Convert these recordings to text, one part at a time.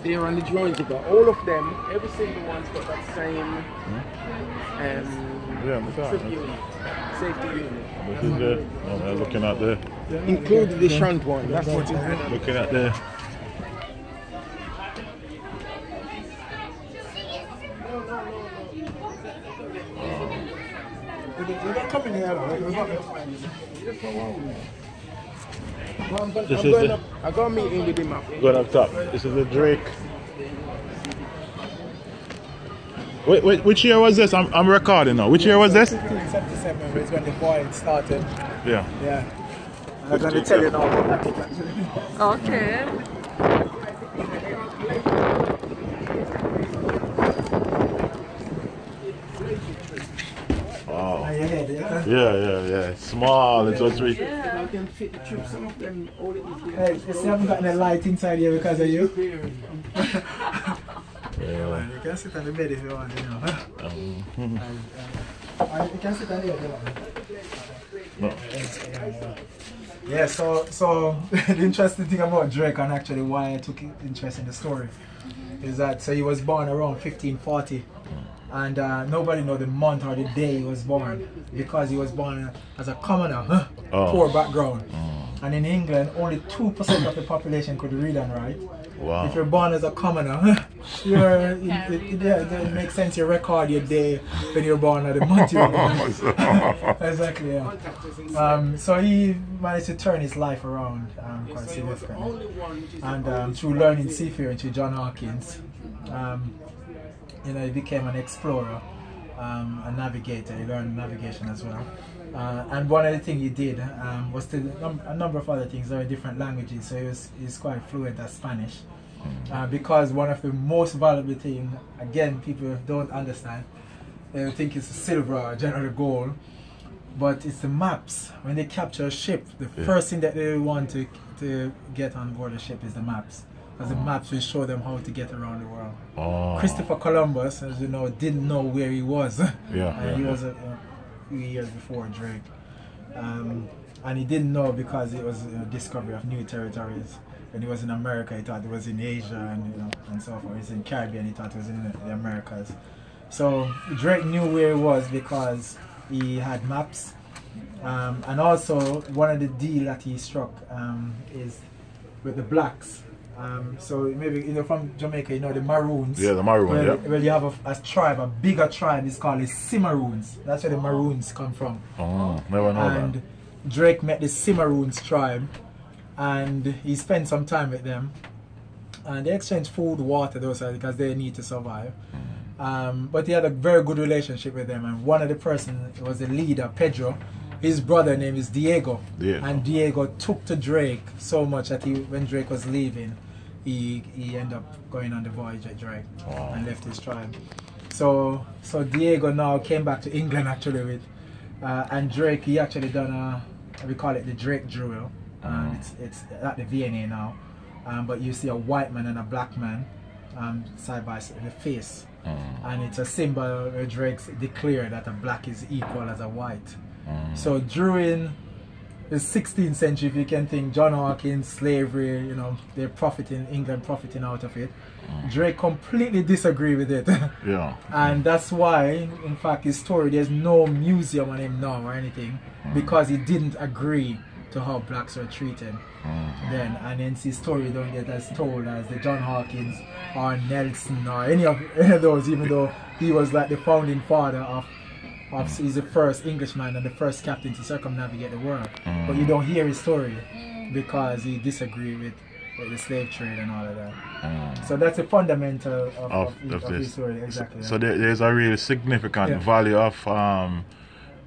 They're on the drawings, but all of them, every single one's got that same trip unit, safety unit. This is the, I'm looking at the, including the shunt one. That's what you had. looking at the. I got a meeting with him up. Going up top. This is the Drake. Wait, which year was this? I'm recording now. Which year was this? 1577 is when the boy started. Yeah. Yeah. I'm going to tell you now. Okay. Oh. Yeah. Small. It's just really. I can fit the trip. Some of them all it is. Hey, you see, I haven't got any light inside here because of you. Yeah. You can sit on the bed if you want, you know. You can sit on the bed. No. Yeah, so the interesting thing about Drake, and actually why I took interest in the story, is that he was born around 1540, and nobody know the month or the day he was born, because he was born as a commoner, poor background. And in England, only 2% of the population could read and write. Wow. If you're born as a commoner, it makes sense you record your day when you're born or the month you're born. Exactly, yeah. So he managed to turn his life around quite significantly. And through learning seafaring through John Hawkins, he became an explorer, a navigator. He learned navigation as well. And one of the things he did was to a number of other things, very different languages, so he's quite fluent at Spanish. Because one of the most valuable things, again, people don't understand, they think it's silver or generally gold, but it's the maps. When they capture a ship, the first thing that they want to get on board a ship is the maps. Because the maps will show them how to get around the world. Christopher Columbus, as you know, didn't know where he was. He was a few years before Drake, and he didn't know because it was a discovery of new territories. When he was in America, he thought it was in Asia, and so forth. He's in Caribbean, he thought it was in the Americas. So Drake knew where he was because he had maps, and also one of the deals that he struck is with the blacks. So maybe from Jamaica, the Maroons. Yeah, the Maroons. Well, you have a tribe, a bigger tribe. It's called the Cimarroons. That's where the Maroons come from. Oh, never know that. And Drake met the Cimarroons tribe, and he spent some time with them. And they exchanged food, water, those are because they need to survive. But he had a very good relationship with them. And one of the persons was the leader, Pedro. His brother name is Diego. And Diego took to Drake so much that when Drake was leaving, he ended up going on the voyage with Drake and left his tribe. So Diego now came back to England actually with, and Drake, he actually done we call it the Drake drill. It's at the V&A now, but you see a white man and a black man side by side, the face, and it's a symbol where Drake declared that a black is equal as a white. So during the 16th century, if you can think, John Hawkins, slavery, they're profiting, England profiting out of it. Drake completely disagreed with it. And that's why, in fact, his story, there's no museum on him now or anything, because he didn't agree to how blacks were treated then. And hence his story don't get as told as the John Hawkins or Nelson or any of those, even though he was like the founding father of he's the first Englishman and the first captain to circumnavigate the world. But you don't hear his story because he disagreed with the slave trade and all of that. So that's the fundamental of his story, exactly. So there's a really significant value of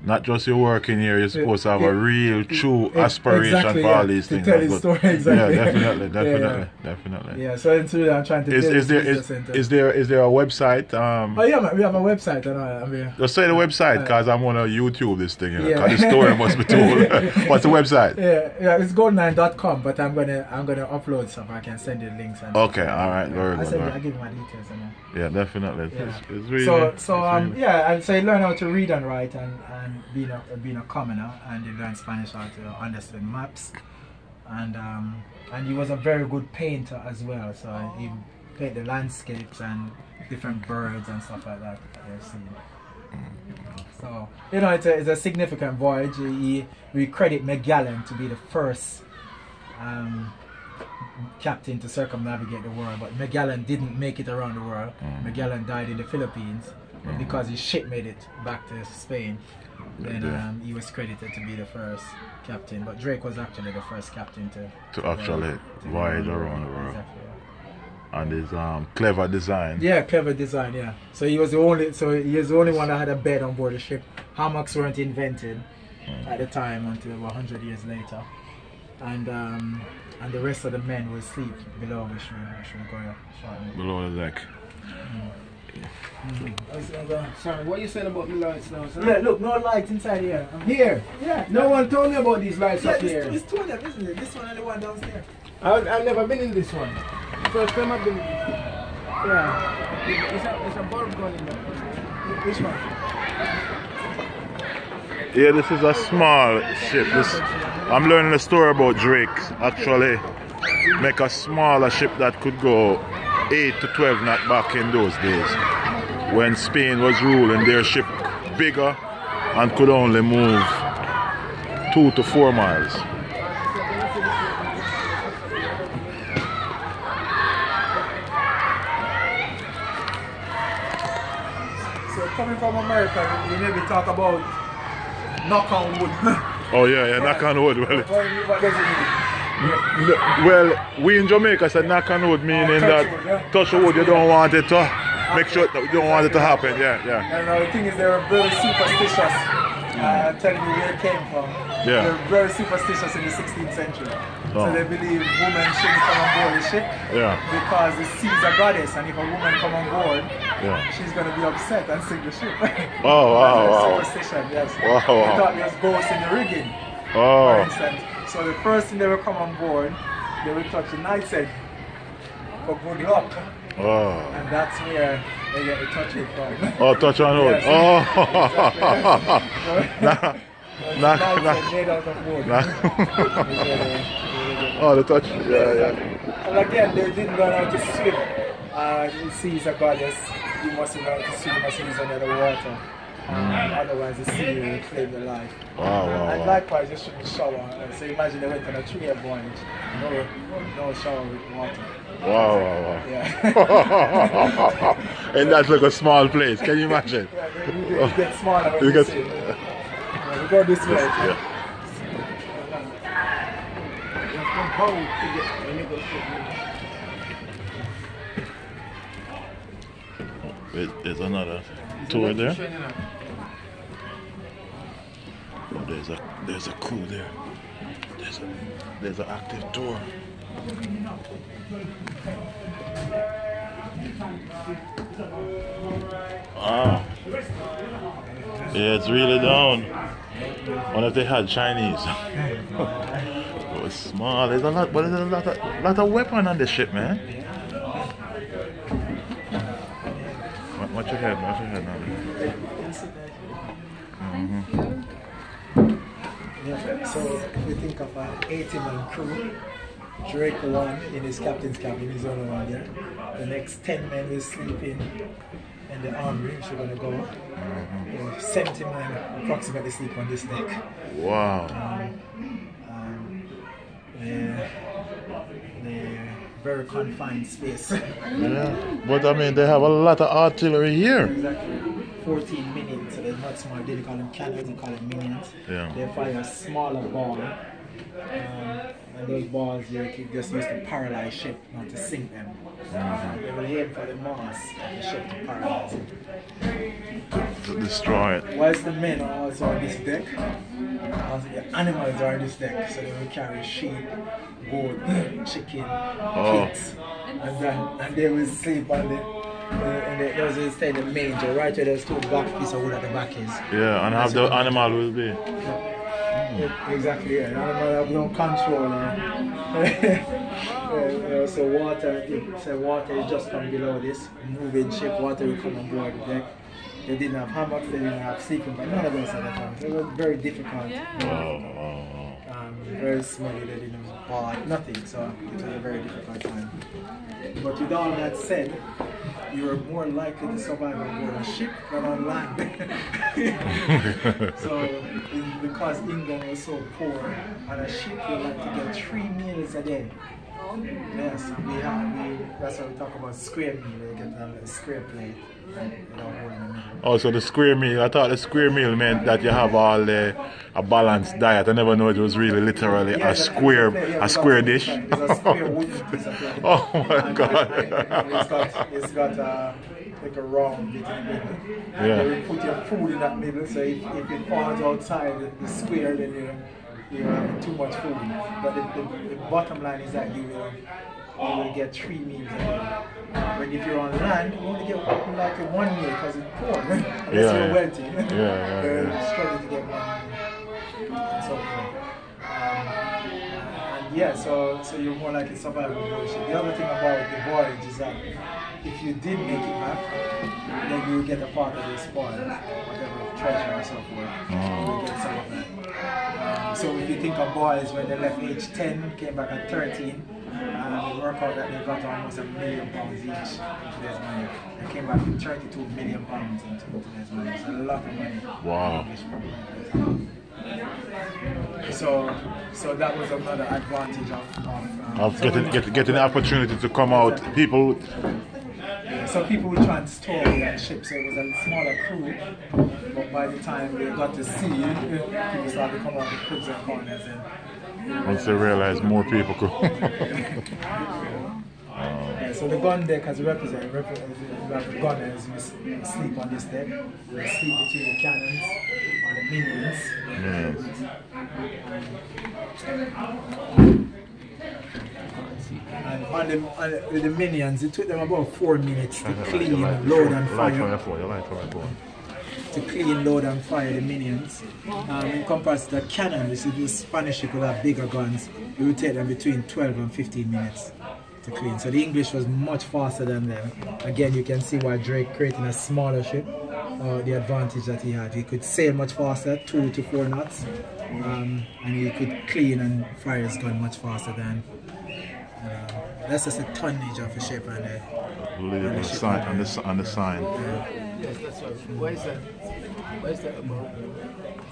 not just your work in here, you're supposed to have a real, true aspiration for all these things. To tell his story, exactly. Yeah, definitely. Yeah, so it's really, I'm trying to build is there a website? Oh yeah, man, we have a website. Just say the website, because I'm going to YouTube this thing, because the story must be told. What's the website? Yeah, it's gold9.com, but I'm gonna upload stuff. I can send you links. Okay, all right, very good. I'll give you my details. Yeah, definitely. Yeah. It's really, I'd say learn how to read and write and being a commoner, and you learn Spanish how to understand maps, and he was a very good painter as well. So paint the landscapes and different birds and stuff like that they're seeing. So, you know, it's a significant voyage. We credit Magellan to be the first captain to circumnavigate the world, but Magellan didn't make it around the world. Magellan died in the Philippines, and because his ship made it back to Spain, then he was credited to be the first captain. But Drake was actually the first captain to actually voyage around the world. Exactly, yeah. And his clever design. Yeah, clever design. Yeah. So he was the only. So he was the only one that had a bed on board the ship. Hammocks weren't invented at the time until about 100 years later, and the rest of the men will sleep below. We should go shortly. Below the deck. Sorry, what you saying about the lights now, sir? Yeah, look, no lights inside here. Here? Yeah. No one told me about these lights up here. It's two of them, isn't it? This one and the one downstairs. I've never been in this one. First time I've been in this one. Yeah. It's a bulb gun in there. Which one? Yeah, this is a small ship. I'm learning a story about Drake. Actually, make a smaller ship that could go 8 to 12 knots back in those days, when Spain was ruling. Their ship bigger and could only move 2 to 4 miles. So coming from America, you maybe talk about knock on wood. Oh yeah, knock on wood. Well, What does it mean? well, we in Jamaica said knock on wood, meaning that touch the wood, you don't want it to make sure that you don't want it to happen. Yeah. And the thing is, they were very superstitious. I'm telling you where it came from. Yeah. They were very superstitious in the 16th century. Oh. So they believe women shouldn't come on board the ship because the sea's a goddess, and if a woman come on board, she's going to be upset and sink the ship. Oh, wow. Superstition, yes. Wow. They thought there was ghosts in the rigging, for instance. So the first thing they would come on board, they would touch the knight's head for good luck. Oh. And that's where they get the touch it from. Oh, touch on wood. Yes. Nah. Made out of wood. Oh, the touch. Yeah. And again, they didn't learn how to swim. The sea is a goddess. You must learn how to swim. You must use under the water. Otherwise, the sea will claim your life. Wow. And likewise, you shouldn't shower. So imagine they went on a 3-year voyage. No shower with water. Wow. Yeah. And that's like a small place. Can you imagine? Yeah, it gets smaller when you see it. We go this way. There's another tour there. Oh, there's a crew there. There's an active tour. Wow. Yeah, it's really down. Wonder if they had Chinese. It was small. There's a lot, but there's a lot of weapon on this ship, man. Watch your head now. Thank you. Yeah, so if we think of an 80-man crew, Drake one in his captain's cabin, he's only one there. The next 10 men will sleep in the armory, which we're going to go. 70 men approximately sleep on this deck. Wow. They're very confined space. Yeah, but I mean, they have a lot of artillery here. Exactly. 14 minions, so they're not small. They call them cannons, they call them minions. Yeah. They fire a smaller ball. And those balls they just used to paralyze ship, not to sink them. They will aim for the mast of the ship to paralyze it. To destroy it. Whilst the men are also on this deck, also the animals are on this deck, so they will carry sheep, goat, chicken, pigs, and they will sleep on the those will stay in the manger, right where there's 2 black pieces of wood at the back is. Yeah, and how the animal will be. Exactly, yeah. The animal have no control. So water is just come below this. Moving ship, water will come on board the deck. They didn't have hammocks, they didn't have sleeping, but none of those at the time. It was very difficult. Wow. Very smelly, they didn't have bar, nothing, so it was a very difficult time. But with all that said, you're more likely to survive on board a ship than on land. So, because England was so poor, on a ship you like to get 3 meals a day. Yes, that's why we talk about square meal. You get a square plate. Oh, so the square meal, I thought the square meal meant that you have a balanced diet. I never knew it was really literally a square dish. It's a square wooden piece of plate. Oh my God. And it's got like a round bit in the middle. Yeah. You put your food in that middle, so if it falls outside the square, then you're having too much food. But the bottom line is that you will get 3 meals a day. But if you're on land, you only get like 1 meal because it's poor. Unless you're wealthy. You struggle to get 1 meal. And so forth. So you're more likely to survive on board ship. The other thing about the voyage is that if you did make it back, then you will get a part of the spoil, whatever treasure or so forth. You will get some of that. So if you think of boys when they left age 10, came back at 13, they work out that they got almost £1 million each in today's money. They came back with £32 million in today's money. It's a lot of money. Wow. So that was another advantage of getting the opportunity to come out. People. So people would try and store that ship, so it was a smaller crew. But by the time they got to sea, people started to come out the cribs and corners. Once they realized more people could. So the gun deck has represented the gunners who sleep on this deck. They sleep between the cannons or the minions. And with the minions, it took them about 4 minutes to clean, load and fire. To clean, load and fire the minions. In comparison to the cannon, you see the Spanish ship will have bigger guns. It would take them between 12 and 15 minutes to clean. So the English was much faster than them. Again, you can see why Drake creating a smaller ship. The advantage that he had. He could sail much faster, 2 to 4 knots, and he could clean and fire his gun much faster than. That's just a tonnage of a ship and the sign. Yes, that's right. Why is that? Why is that about?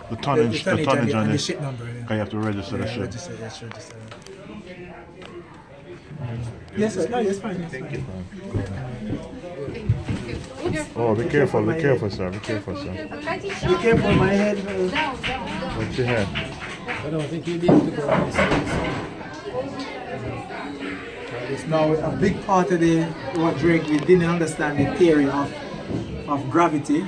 The tonnage and the ship number. You have to register the ship. Register. Yes, sir. No, it's fine. Thank you. Oh, be careful, sir. Be careful, my head. What's your head? I don't think you'll be able to go on this. Now, a big part of what Drake, we didn't understand the theory of gravity,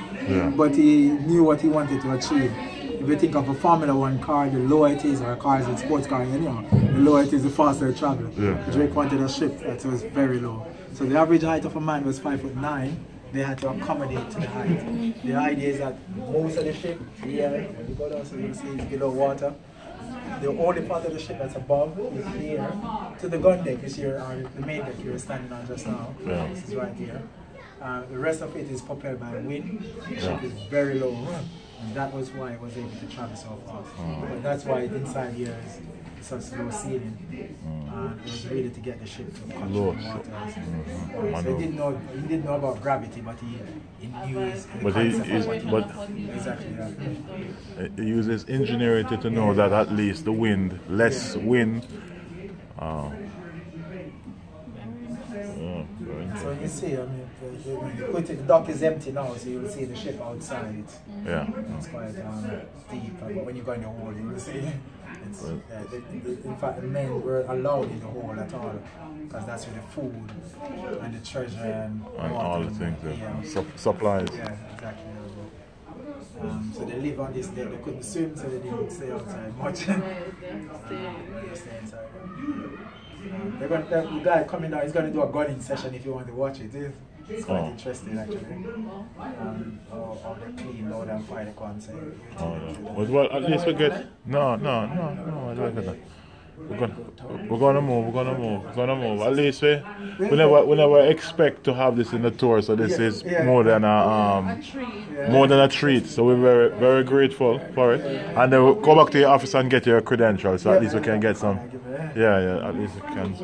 but he knew what he wanted to achieve. If you think of a Formula 1 car, the lower it is, or a car is a sports car, anyhow, the lower it is, the faster it travels. Drake wanted a ship that was very low. So the average height of a man was 5'9". They had to accommodate to the height. The idea is that most of the ship, here, when you go down, so you'll see it's below water. The only part of the ship that's above is here to the gun deck, is here, or the main deck you're standing on just now. This is right here. The rest of it is propelled by wind. The ship is very low, and that was why it was able to travel so fast. But that's why inside here is such low ceiling. It was really to get the ship to control the waters. So he didn't know about gravity, but he knew exactly that. He uses ingenuity to know that at least the wind, less wind. So you see, I mean, the dock is empty now, so you will see the ship outside. It's quite deep, but when you go in the hole, you will see. In fact, the men were allowed in the hole at all, because that's where the food and the treasure and all the things, supplies. Yeah, exactly. So they live on this deck. They couldn't swim, so they didn't stay outside much. They stay inside. The guy coming down, he's going to do a gunning session if you want to watch it. It's quite interesting, actually. How they clean, load and fire the concept. Well, at least we get... No, I like that. We're gonna move. At least we never expect to have this in the tour, so this is more than a treat. So we're very, very grateful for it. And then we'll go back to your office and get your credentials, so at least we can get some. Yeah, at least we can.